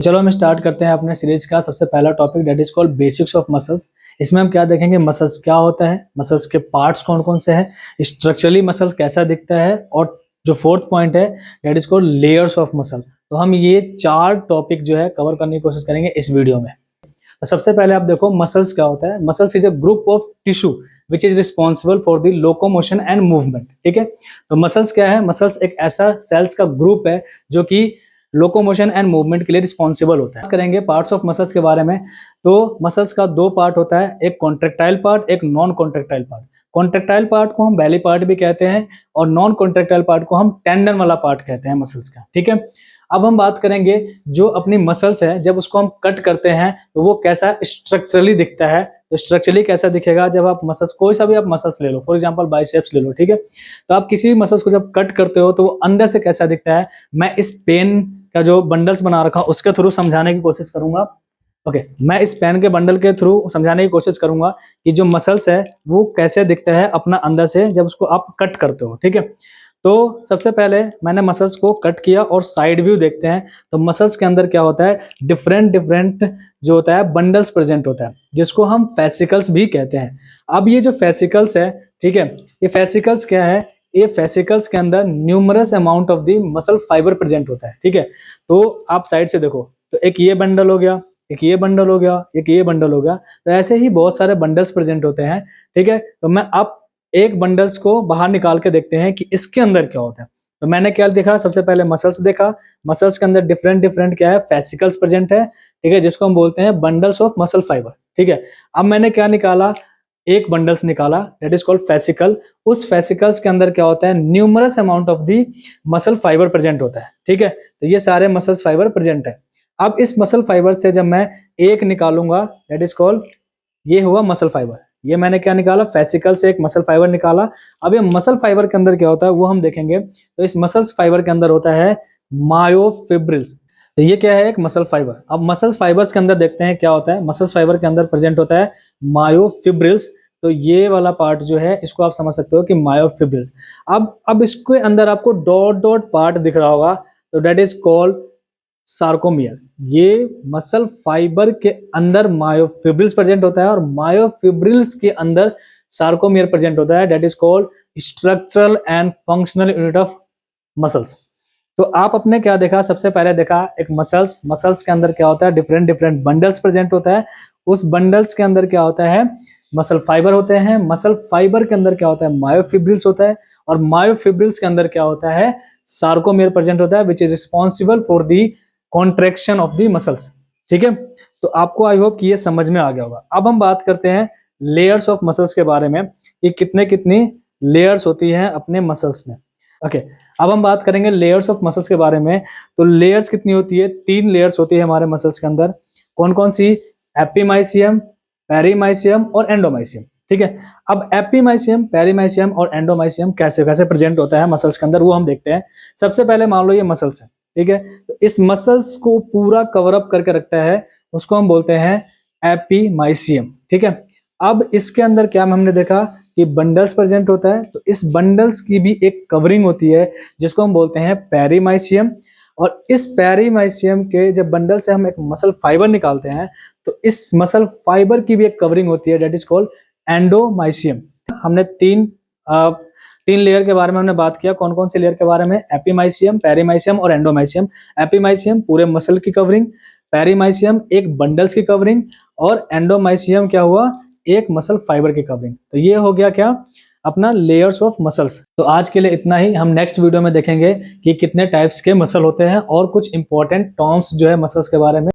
चलो हम स्टार्ट करते हैं अपने सीरीज का सबसे पहला topic that is called basics of muscles. इसमें हम क्या देखेंगे, मसल्स क्या होता है, मसल्स के पार्ट्स कौन कौन से हैं, स्ट्रक्चरली मसल कैसा दिखता है, और जो फोर्थ पॉइंट है that is called layers of muscle. तो हम ये चार टॉपिक जो है कवर करने की कोशिश करेंगे इस वीडियो में। तो सबसे पहले आप देखो मसल्स क्या होता है। Muscles is a group of tissue which is responsible for the locomotion and movement. ठीक है, तो मसल्स क्या है, मसल्स एक ऐसा सेल्स का ग्रुप है जो कि लोकोमोशन एंड मूवमेंट के लिए रिस्पॉन्सिबल होता है। करेंगे पार्ट्स ऑफ मसल्स के बारे में। तो मसल्स का दो पार्ट होता है, एक कॉन्ट्रेक्टाइल पार्ट, एक non contractile part. Contractile part को हम बेली पार्ट भी कहते हैं और नॉन कॉन्ट्रेक्टाइल पार्ट को हम टेंडन वाला पार्ट कहते हैं मसल्स का। ठीक है, अब हम बात करेंगे जो अपनी मसल्स है जब उसको हम कट करते हैं तो वो कैसा स्ट्रक्चरली दिखता है। तो स्ट्रक्चरली कैसा दिखेगा, जब आप मसल्स कोई सा भी आप मसल्स ले लो, फॉर एग्जांपल बाइसेप्स ले लो, ठीक है, तो आप किसी भी मसल्स को जब कट करते हो तो वो अंदर से कैसा दिखता है, मैं इस पेन का जो बंडल्स बना रखा उसके थ्रू समझाने की कोशिश करूंगा। ओके, मैं इस पेन के बंडल के थ्रू समझाने की कोशिश करूंगा कि जो मसल्स है वो कैसे दिखता है अपना अंदर से जब उसको आप कट करते हो। ठीक है, तो सबसे पहले मैंने मसल्स को कट किया और साइड व्यू देखते हैं। तो मसल्स के अंदर क्या होता है, डिफरेंट डिफरेंट जो होता है बंडल्स प्रेजेंट होता है जिसको हम फेसिकल्स भी कहते हैं। अब ये जो फेसिकल्स है, ठीक है, ये फेसिकल्स क्या है, ये फेसिकल्स के अंदर numerous amount of the muscle fibre present होता है। ठीक है, तो आप साइड से देखो तो एक ये बंडल हो गया, एक ये बंडल हो गया, एक ये बंडल हो गया, तो ऐसे ही बहुत सारे बंडल्स प्रेजेंट होते हैं। ठीक है, तो मैं अब एक बंडल्स को बाहर निकाल के देखते हैं कि इसके अंदर क्या होता है। तो मैंने क्या देखा, सबसे पहले मसल्स देखा। मसल्स के अंदर डिफरेंट डिफरेंट क्या है, फेसिकल्स प्रेजेंट है। ठीक है, जिसको हम बोलते हैं बंडल्स ऑफ मसल फाइबर। ठीक है, अब मैंने क्या निकाला, एक बंडल्स निकाला दैट इज कॉल्ड फेसिकल। उस फेसिकल्स के अंदर क्या होता है, numerous amount of the muscle fibre present होता है। ठीक है, तो ये सारे मसल्स फाइबर प्रेजेंट है। अब इस मसल फाइबर से जब मैं एक निकालूंगा दैट इज कॉल्ड, ये हुआ मसल फाइबर। ये मैंने क्या निकाला, फेसिकल से एक मसल फाइबर निकाला। अब ये मसल फाइबर के अंदर क्या होता है वो हम देखेंगे। तो इस मसल फाइबर के अंदर होता है मायोफिब्रिल्स। तो ये क्या है, एक मसल फाइबर। अब मसल फाइबर्स के अंदर देखते हैं क्या होता है। मसल फाइबर के अंदर प्रेजेंट होता है मायोफिब्रिल्स। तो ये वाला पार्ट जो है इसको आप समझ सकते हो कि मायोफिब्रिल्स। अब इसके अंदर आपको डॉट डॉट पार्ट दिख रहा होगा, तो दैट इज कॉल्ड सार्कोमियर। ये मसल फाइबर के अंदर मायोफिब्रिल्स प्रेजेंट होता है और मायोफिब्रिल्स के अंदर सार्कोमियर प्रेजेंट होता है, that is called structural and functional unit of muscles. तो आप अपने क्या देखा, सबसे पहले देखा एक मसल्स। मसल्स के अंदर क्या होता है, डिफरेंट डिफरेंट बंडल्स प्रेजेंट होता है। उस बंडल्स के अंदर क्या होता है, मसल फाइबर होते हैं। मसल फाइबर के अंदर क्या होता है, मायोफिब्रिल्स होता है। और मायोफिब्रिल्स के अंदर क्या होता है, सार्कोमियर प्रेजेंट होता है which is responsible for the contraction of the muscles. ठीक है, तो आपको आई होप कि ये समझ में आ गया होगा। अब हम बात करते हैं लेयर्स ऑफ मसल्स के बारे में कि कितने कितनी लेयर्स होती हैं अपने मसल्स में। ओके, अब हम बात करेंगे लेयर्स ऑफ मसल्स के बारे में। तो लेयर्स कितनी होती है, 3 लेयर्स होती है हमारे मसल्स के अंदर। कौन कौन सी, एपिमाइसियम, पेरीमाइसियम और एंडोमाइसियम। ठीक है, अब एपिमाइसियम, पेरीमाइसियम और एंडोमाइसियम कैसे कैसे प्रेजेंट होता है मसल्स के अंदर वो हम देखते हैं। सबसे पहले मान लो ये मसल्स है, ठीक है, तो इस मसल्स को पूरा कवर अप करके रखता है, उसको हम बोलते हैं एपिमाइसियम। ठीक है, अब इसके अंदर क्या हमने देखा कि बंडल्स प्रेजेंट होता है, तो इस बंडल्स की भी एक कवरिंग होती है जिसको हम बोलते हैं पेरीमाइसियम। और इस पेरीमाइसियम के जब बंडल से हम एक मसल फाइबर निकालते हैं तो इस मसल फाइबर की भी एक कवरिंग होती है दैट इज कॉल्ड एंडोमाइसियम। हमने तीन लेयर के बारे में हमने बात किया। कौन कौन से लेयर के बारे में, एपिमाइसियम, पेरीमाइसियम और एंडोमाइसियम। एपिमाइसियम पूरे मसल की कवरिंग, पेरीमाइसियम एक बंडल्स की कवरिंग और एंडोमाइसियम क्या हुआ, एक मसल फाइबर की कवरिंग। तो ये हो गया क्या, अपना लेयर्स ऑफ मसल्स। तो आज के लिए इतना ही। हम नेक्स्ट वीडियो में देखेंगे कि कितने टाइप्स के मसल होते हैं और कुछ इंपॉर्टेंट टर्म्स जो है मसल्स के बारे में।